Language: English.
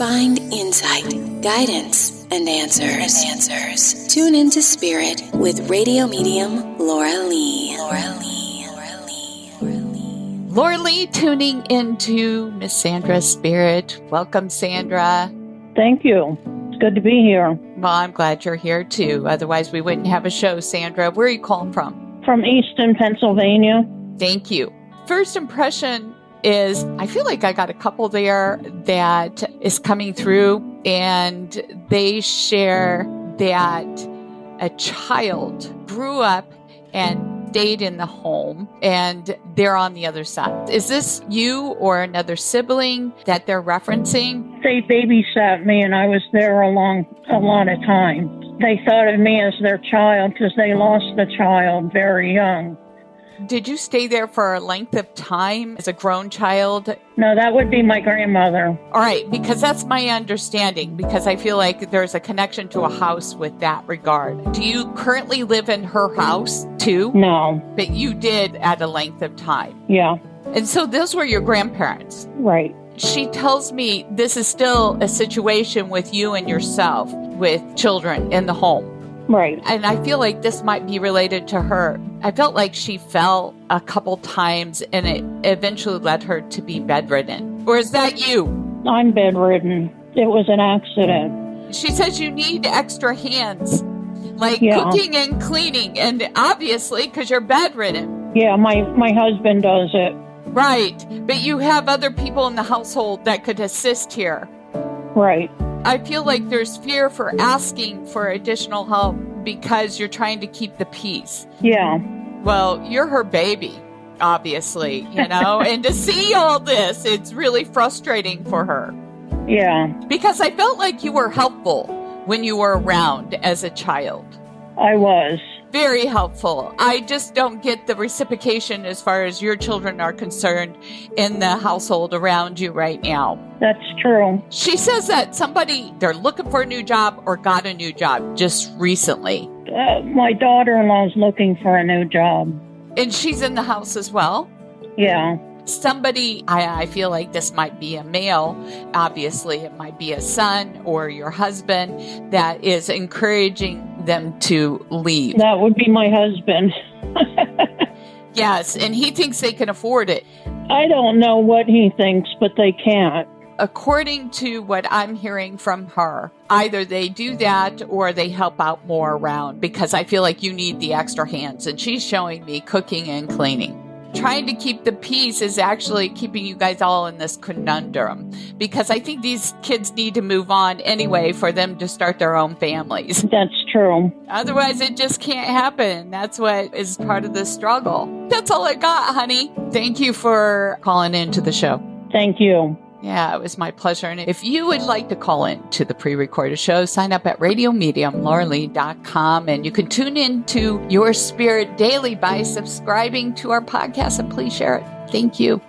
Find insight, guidance, and answers. Tune into Spirit with radio medium Laura Lee. Laura Lee tuning into Miss Sandra's Spirit. Welcome, Sandra. Thank you. It's good to be here. Well, I'm glad you're here too. Otherwise, we wouldn't have a show, Sandra. Where are you calling from? From Easton, Pennsylvania. Thank you. First impression is I feel like I got a couple there that is coming through, and they share that a child grew up and stayed in the home and they're on the other side. Is this you or another sibling that they're referencing? They babysat me and I was there a lot of time. They thought of me as their child because they lost the child very young. Did you stay there for a length of time as a grown child? No, that would be my grandmother. All right, because that's my understanding, because I feel like there's a connection to a house with that regard. Do you currently live in her house too? No. But you did at a length of time. Yeah. And so those were your grandparents. Right. She tells me this is still a situation with you and yourself with children in the home. Right. And I feel like this might be related to her. I felt like she fell a couple times and it eventually led her to be bedridden. Or is that you? I'm bedridden. It was an accident. She says you need extra hands, like cooking and cleaning. And obviously, because you're bedridden. Yeah, my husband does it. Right. But you have other people in the household that could assist here. Right. I feel like there's fear for asking for additional help because you're trying to keep the peace. Yeah. Well, you're her baby, obviously, and to see all this, it's really frustrating for her. Yeah. Because I felt like you were helpful when you were around as a child. I was. Very helpful. I just don't get the reciprocation as far as your children are concerned in the household around you right now. That's true. She says that they're looking for a new job or got a new job just recently. My daughter-in-law's looking for a new job. And she's in the house as well? Yeah. Somebody, I feel like this might be a male, obviously it might be a son or your husband that is encouraging them to leave. That would be my husband. Yes, and he thinks they can afford it. I don't know what he thinks, but they can't. According to what I'm hearing from her, either they do that or they help out more around because I feel like you need the extra hands. And she's showing me cooking and cleaning. Trying to keep the peace is actually keeping you guys all in this conundrum because I think these kids need to move on anyway for them to start their own families. That's true. Otherwise, it just can't happen. That's what is part of the struggle. That's all I got, honey. Thank you for calling into the show. Thank you. Yeah, it was my pleasure. And if you would like to call in to the pre-recorded show, sign up at radiomediumlauralee.com and you can tune in to Your Spirit daily by subscribing to our podcast and please share it. Thank you.